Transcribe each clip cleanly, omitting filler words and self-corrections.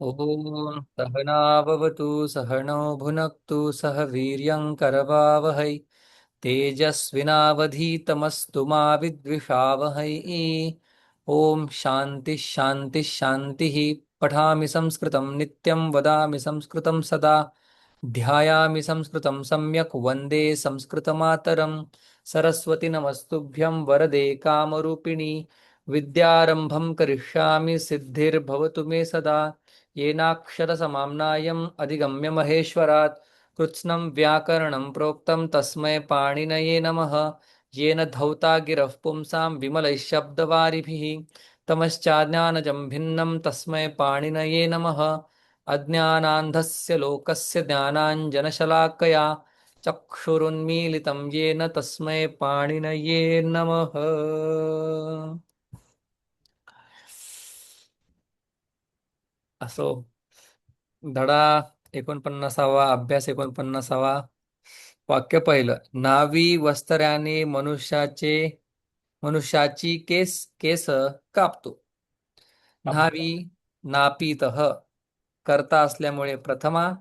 ॐ सहनाववतु सहनौ भुनक्तु सह वीर्यं करवावहै तेजस्विनावधीतमस्तु मा विद्विषावहै। ॐ शान्तिः शान्तिः शान्तिः। पठामि संस्कृतं नित्यं वदामि संस्कृतं सदा ध्यायामि संस्कृतं सम्यक् वन्दे संस्कृतमातरं। सरस्वती नमस्तुभ्यं वरदे कामरूपिणि विद्यारम्भं करिष्यामि सिद्धिर्भवतु मे सदा। येनाक्षरसमाम्नायम् अधिगम्य महेश्वरात् कृत्स्नं व्याकरणं प्रोक्तं तस्मै पाणिनये नमः। येन धौता गिरः पुंसां विमलैः शब्दवारिभिः तमश्चाज्ञानजं भिन्नं तस्मै पाणिनये नमः। अज्ञानान्धस्य लोकस्य ज्ञानाञ्जनशलाकया चक्षुरुन्मीलितं येन तस्मै पाणिनये नमः। असो धडा 49वा अभ्यास 49वा. वाक्य पहिलं. नावी वस्त्राने मनुष्याची केस कापतो. कापतो. न्हावी नापीतः कर्ता असल्यामुळे प्रथमा.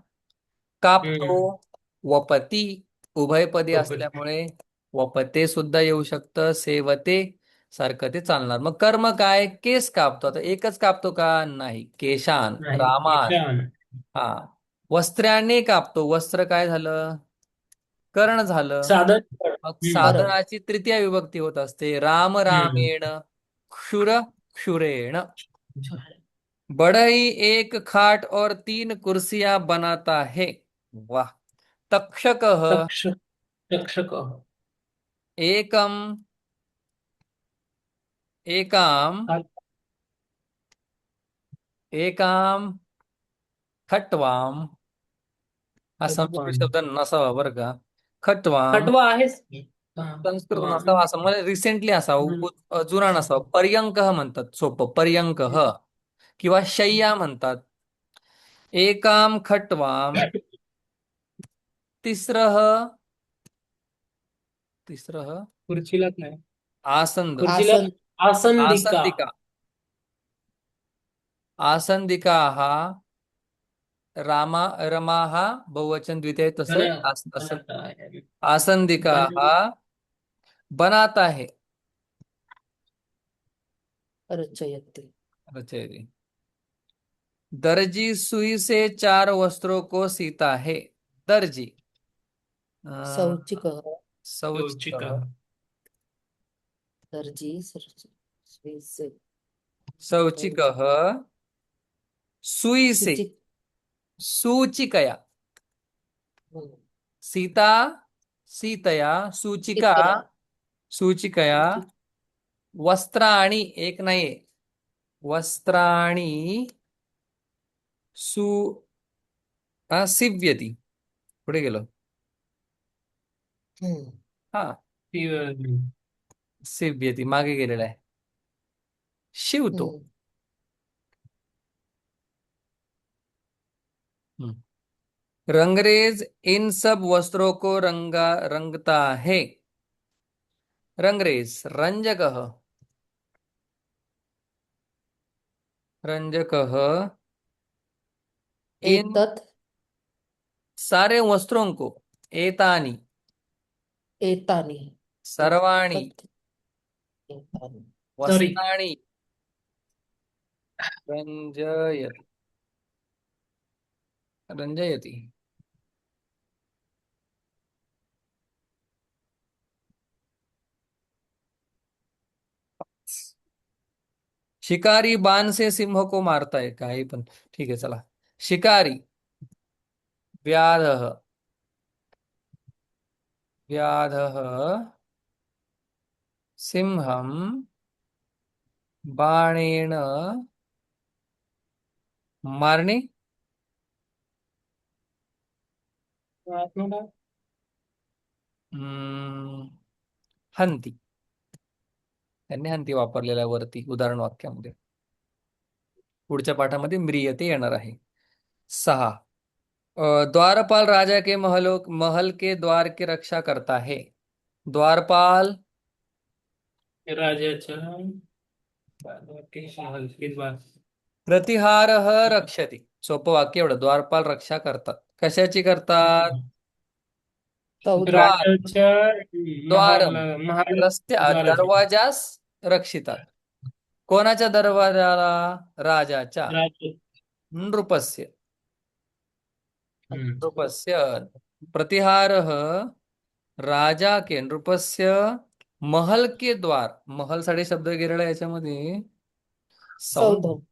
कापतो हम्म. वपती उभयपदी बरोबर. असल्यामुळे वपते सुद्धा येऊ शकतं. सेवते सारखं ते चालणार. मग कर्म काय? केस कापतो. आता एकच कापतो का? नाही. केशान नाही रामान. ईशान. हा. वस्त्राने कापतो. वस्त्र काय झालं? कर्ण झालं. साधन. मग करण. साधनाची तृतीय विभक्ती होत असते. राम हम्म. रामेण क्षुर क्षुरेण. बढ़ई एक खाट और 3 कुर्सियां बनाता है. वाह. तक्षक तक्ष तक्षक. एकम एकाम एकाम खटवाम. हा संस्कृत खटवान. शब्द नसावा बरं का. खटवाम खटवा आहेच की. हा. संस्कृत वान. नसावा असं मला रिसेंटली हम्म. असावं. जुना नसावा. पर्यंक म्हणतात. सोपं पर्यंक किंवा शय्या म्हणतात. एकाम खटवाम. तिसरं तिसरं खुर्चीलाच नाही. आसंद. खुर्चीला आसन. आसंदिका. आसंदिका. आसंदिका हा रमा हा बहुवचन द्वितीय बना तसं असं. बनाता है. आसंदिका बन हा बनाता है. रचयते. रचयती. दर्जी सुई से 4 वस्त्रों को सीता है. दर्जी सौचिक. शौचिक. शौचिका. दर्जी से. शौचिक दर्जी. सुई से सुचिक. सूचिकया. सीता सीतया सूचिका चिकया. सूचिकया वस्त्राणी एक नाही. वस्त्राणी सु सिव्यती. पुढे गेलो. हम्म. हा. ती- सिव्यती मागे गेलेला आहे. शिवतो. हम्म. हम्म. रंगरेज इन सब वस्त्रों को रंगता है. रंगरेज रंजक रंजक इन एतत्. सारे वस्त्रों को. एतानी एतानि. सर्वाणी एतत्. एतानि. सॉरी. वस्त्राणी रंजयति रंजयति. शिकारी बाण से सिंह को मारता है. काही पण ठीक आहे चला. शिकारी व्याधः व्याधः सिंहम बाणेन मारणे. हम्म, हंती. त्यांनी हंती वापरलेल्या वरती उदाहरण वाक्यामध्ये. पुढच्या पाठामध्ये म्रियते येणार आहे. 6. द्वारपाल राजा के महल के द्वार की रक्षा करता है. द्वारपाल राजाच्या हलकीच बात. प्रतिहारः रक्षति. सोपं वाक्य एवढं, द्वारपाल रक्षा करतात. कशाची करतात? चौदा. द्वार, राजाच्या द्वारम, महाल रस्त्या द्वाराचे दरवाजास रक्षितात. कोणाच्या दरवाजाला? राजाच्या. राजे. नृपस्य, हम्म. नृपस्य प्रतिहारः राजा के नृपस्य महल के द्वार. महल साठी शब्द गेलेला आहे याच्यामध्ये सौंध, चौदा.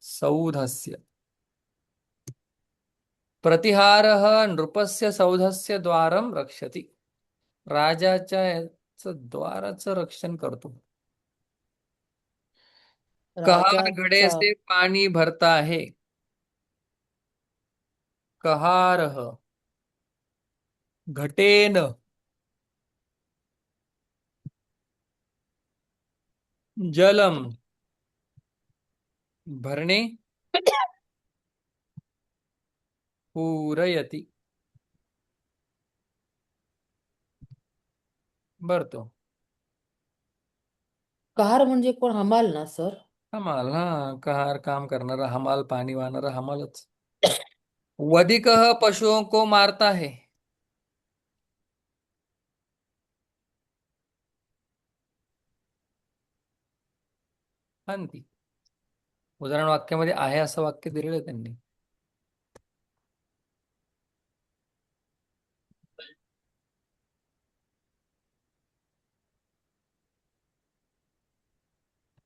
सौधस्य. प्रतिहारः नृपस्य सौधस्य द्वारम रक्षति. राजाच्या द्वाराचं रक्षण करतो. कहार घड़े राजाचा से पानी भरता है. कहारः घटेन जलम भरणे पूरयति. भरतो. कहार म्हणजे कोण? हमाल ना सर? हमाल, हा, कहार काम करणारा हमाल, पाणी वाहणारा हमालच. वधिकः पशुओं को मारता है. हंती. उदाहरण वाक्यामध्ये आहे असं वाक्य दिलेलं आहे त्यांनी.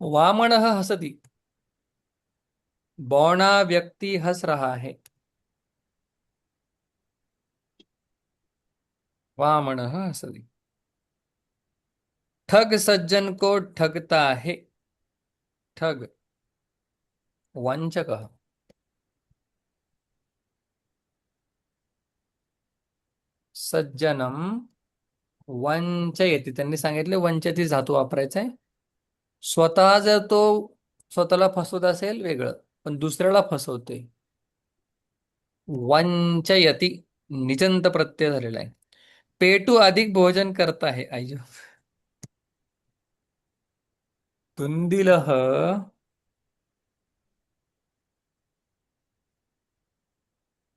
वामनः हसति. बौना व्यक्ति हंस रहा है. वामनः हसति. ठग सज्जन को ठगता है. ठग वंचकः. सज्जनम वंचयति. त्यांनी सांगितले वंचती धातू वापरायचा आहे. स्वतः जर तो स्वतःला फसवत असेल वेगळं, पण दुसऱ्याला फसवते. वंचयति निजंत प्रत्यय झालेला आहे. पेटू अधिक भोजन करता है. आय्यो. तुंदिलः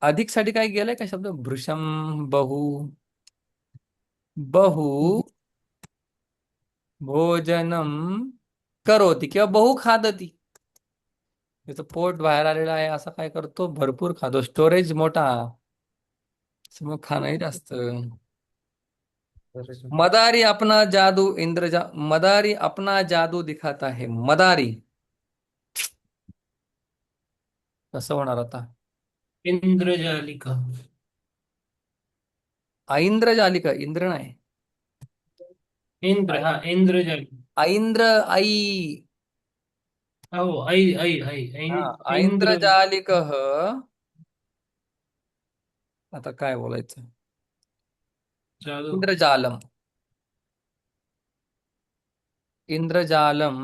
अधिक साठी काय गेलाय का शब्द? भृशम बहु. बहु भोजनम करोती किंवा बहु खादती. त्याचं पोट बाहेर आलेलं आहे, असं काय करतो? भरपूर खातो, स्टोरेज मोठा, मग खाणंही जास्त. मदारी अपना जादू मदारी अपना जादू दिखाता है. मदारी कसं होणार आता? इंद्रजालिका. ऐंद्रजालिका, इंद्र नाही. इंद्र, हा इंद्रजालिका. ऐंद्र, आई. हो, आई आई आई हा, इंद्र ऐंद्रजालिक. आता काय बोलायचं? जादू. इंद्रजालम. इंद्रजालम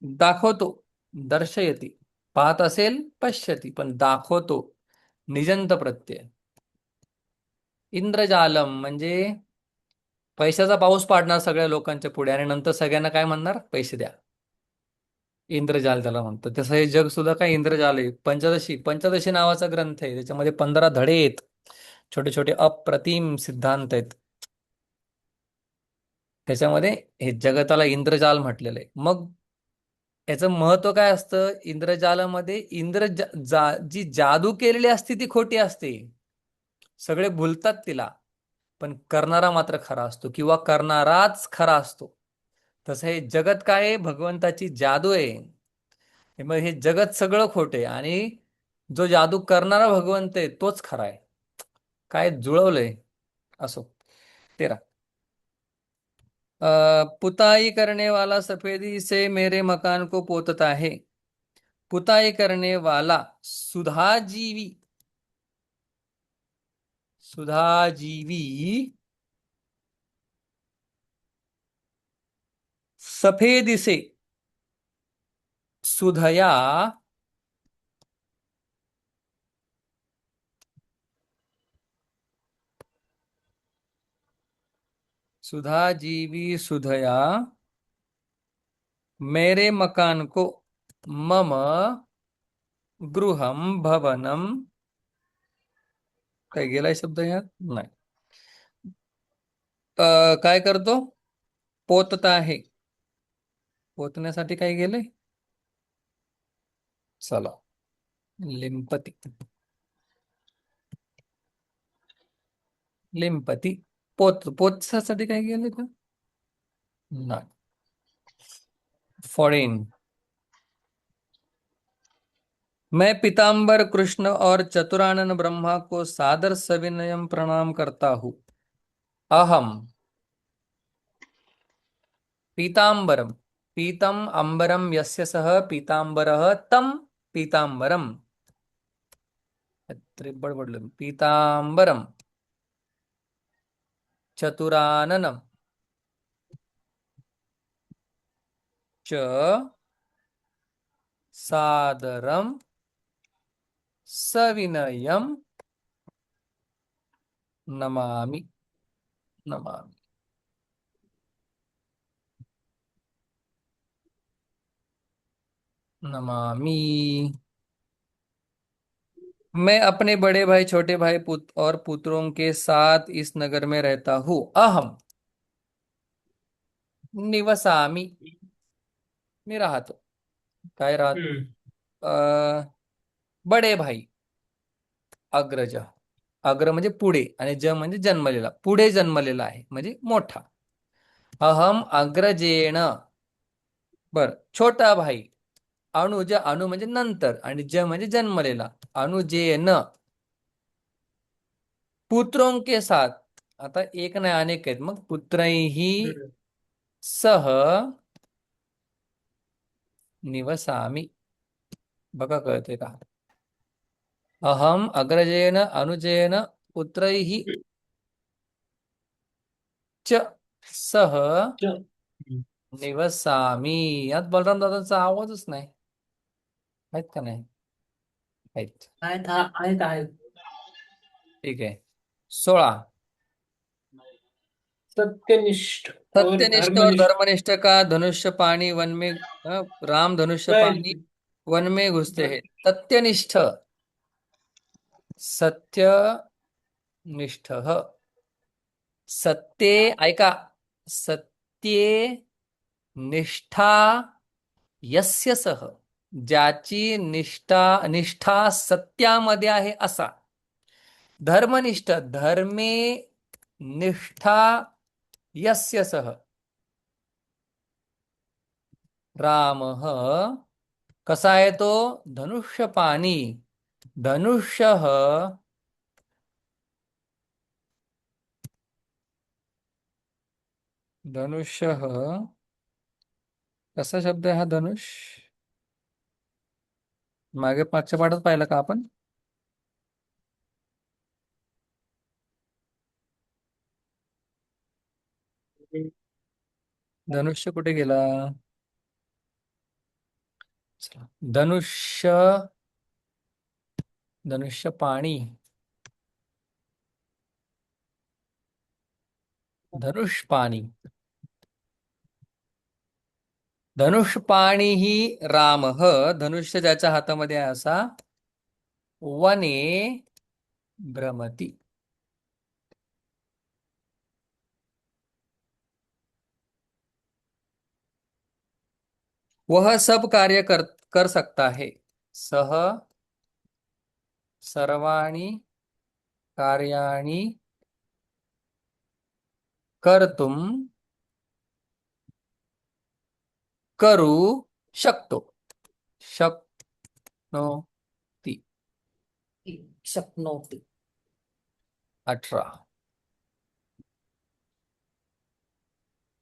दाखवतो, दर्शयती. पाहत असेल पश्यती, पण दाखवतो निजंत प्रत्यय. इंद्रजालम म्हणजे पैशाचा पाऊस पाडणार सगळ्या लोकांच्या पुढे आणि नंतर सगळ्यांना काय म्हणणार? पैसे द्या. इंद्रजाल त्याला म्हणतात. तसं हे जग सुद्धा काय इंद्रजाल आहे. पंचदशी, पंचदशी नावाचा ग्रंथ आहे, त्याच्यामध्ये 15 धडे आहेत. छोटे छोटे अप्रतिम सिद्धांत आहेत. त्याच्यामध्ये हे जगताला इंद्रजाल म्हटलेलं आहे. मग याचं महत्व काय असतं? इंद्रजालामध्ये जी जादू केलेली असते ती खोटी असते, सगळे भुलतात तिला, पण करणारा मात्र खरा असतो किंवा करणाराच खरा असतो. तसं हे जगत काय आहे? भगवंताची जादू आहे. मग हे जगत सगळं खोटे आहे आणि जो जादू करणारा भगवंत आहे तोच खरा आहे. काय जुळवलंय. असो. 13. पुताई करने वाला सफेदी से मेरे मकान को पोतता है. पुताई करने वाला सुधाजीवी. सुधाजीवी सफेदी से सुधया सुधाजीवी सुधया मेरे मकान को मम गृहम भवनम, काय गेलाय शब्द यात नाही. काय करतो? पोतत आहे. पोतण्यासाठी काय गेले? चला, लिंपती. लिंपती. पोतसाठी काय गेले का? नाही. फॉरेन. मैं पीताम्बर कृष्ण और चतुरानन ब्रह्मा को सादर सविनयम प्रणाम करता हूँ. अहम पीताम्बरम, पीतम अंबरम यस्य सः पीताम्बरः तम पीताम्बरम. बडबडलं. पीताम्बरम चतुराननम च सादरम सविनयम नमामि. नमामि. नमामि. मैं अपने बड़े भाई, छोटे भाई, और पुत्रों के साथ इस नगर में रहता हूँ. अहम निवसामि. मी राहतो. काय राहत? हम्म. अ, बडे भाई. अग्रज. अग्र म्हणजे पुढे आणि ज म्हणजे जन्मलेला. पुढे जन्मलेला आहे म्हणजे मोठा. अहम अग्रजेण. बर. छोटा भाई. अनुज. अनु म्हणजे नंतर आणि ज म्हणजे जन्मलेला. अनुजेन. पुत्रों के साथ. आता एक नाही अनेक आहेत, मग पुत्रैही हम्म. सह निवसामि. बघा कळते का? अहम अग्रजेन अनुजेन पुत्रैः च सह हम्म. निवसामि. यात बलराम दादांचा आवाजच नाही. आहेत का नाही? आहेत. आहेत. ठीक आहे. 16. सत्यनिष्ठ और सत्यनिष्ठ और धर्मनिष्ठ. धर्मनिष्ठ का धनुष्य पाणी वन में, राम धनुष्य पाणी नाही. वन में घुसते हैं. सत्यनिष्ठ. सत्यनिष्ठ. सत्ये, ऐका. सत्ये निष्ठा यस्य सह, ज्याची निष्ठा सत्यामध्ये आहे असा. धर्मनिष्ठ. धर्मे निष्ठा यस्य सह. राम कसा आहे तो? धनुष्यपाणी. धनुष्य धनुष्य कसा शब्द आहे हा धनुष? मागे मागच्या पाठात पाहिलं का आपण? धनुष्य कुठे गेला? चला. धनुष्य. धनुष्य पाणी. धनुष पाणी. धनुष पाणी ही राम. धनुष्य ज्याच्या हातामध्ये आहे असा. वने भ्रमती. वह सब कार्य कर सकता है. सह सर्वाणि कार्याणि कर्तुम करू शकतो. शक्नोती. शक्नोति. 18.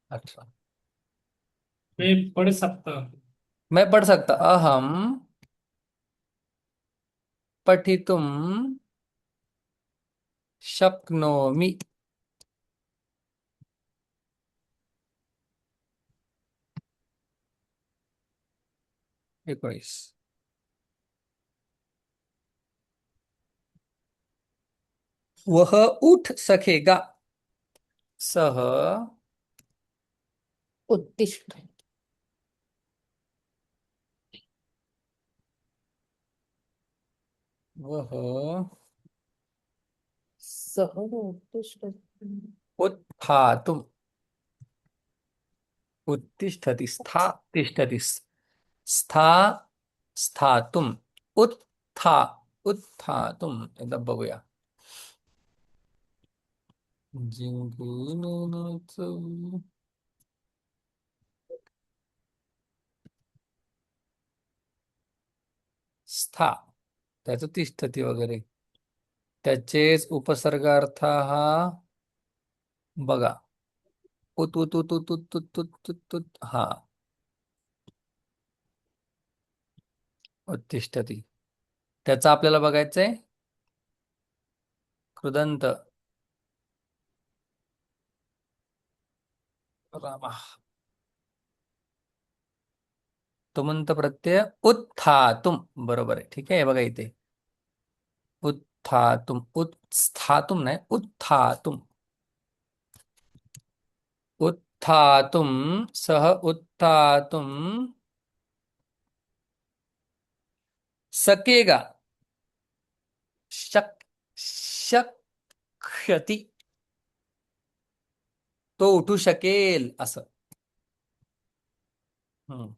18. मैं पढ़ सकता हूँ. मैं पढ़ सकता. अहम पठितुम शक्नोमि. 19. वह उठ सकेगा. सह उत्तिष्ठ. वह सह उत्तिष्ठति. उत्थातुम् उत्तिष्ठति स्था तिष्ठति स्था स्थातुम् उत्था उत्थातुम् एकदा बघूया. जिंकून स्था त्याचं तिष्ठती वगैरे त्याचेच उपसर्गार्थ हा बघा उत उत उत उत उत उत उत उत उत हा उत्तिष्ठती. त्याचा आपल्याला बघायचंय कृदंत रामा तुमंत प्रत्यय उत्थातुम बरोबर आहे. ठीक आहे बघा इथे उत्थातुम उत्स्थातुम नाही उत्थातुम उत्थातुम सह उत्थातुम सकेगा शक शक्यती तो उठू शकेल असं. हम्म.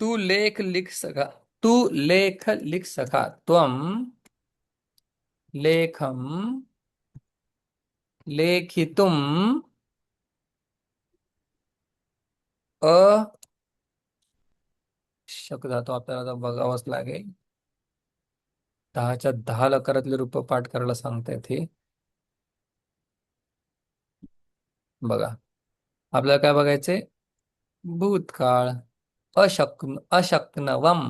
तू लेख लिख सका तू लेख लिख सका त्वम लेखम लेखितुम अशक्यता आपल्याला आता बघावंच लागेल. 10च्या 10 लकारातले रूप पाठ करायला सांगतायत हे बघा. आपल्याला काय बघायचंय भूतकाळ अशक्नवम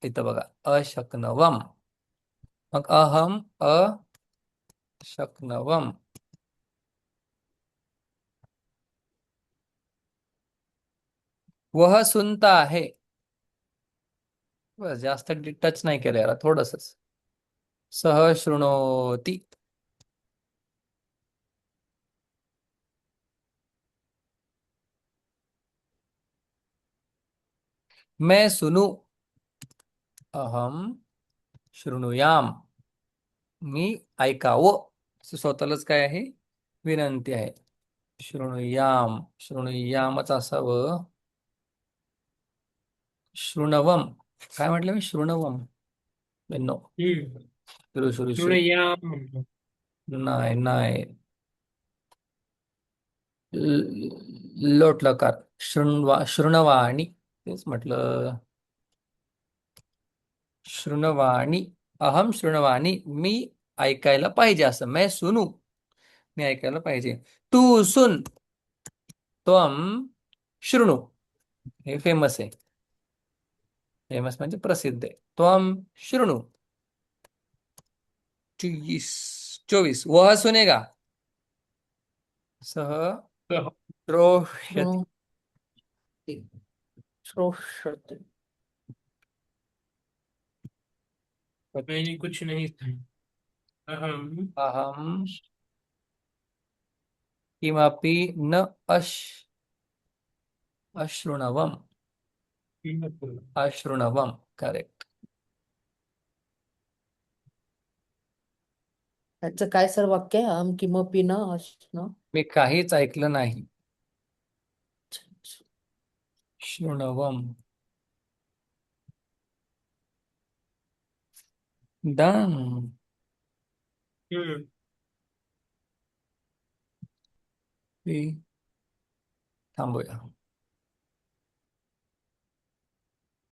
इथं बघा अशक्नवम मग अहम अशक्नवम वह सुनता है. बस जास्त टच नाही केलं याला थोडंसच. सह शृणोती मैं सुनू अहम शृणुयाम मी ऐकावं असं स्वतःलाच काय आहे विनंती आहे. शृणुयाम शृणुयामच असावं. शृणवम काय म्हटलं मी शृणवम नो सुरू सुरू सुरू या म्हणतो. नाही नाही लोट लकार शृणवाणी तेच म्हटलं शृणवाणी अहम शृणवाणी मी ऐकायला पाहिजे असं मैं सुनू मी ऐकायला पाहिजे. तू सुन त्वम शृणु हे फेमस आहे. फेमस म्हणजे प्रसिद्ध आहे. त्वम शृणु 24 वह सुनेगा सह श्रोष्यति शृणोति. श्रोष्यति. मैंने कुछ नहीं सुना. अहम किमपि न अशृणवम अशृणवम करेक्ट. त्याचं काय सर वाक्य आहे? अहम किमपि न अश्न. मी काहीच ऐकलं नाही. शृणवम डन. थांबूया.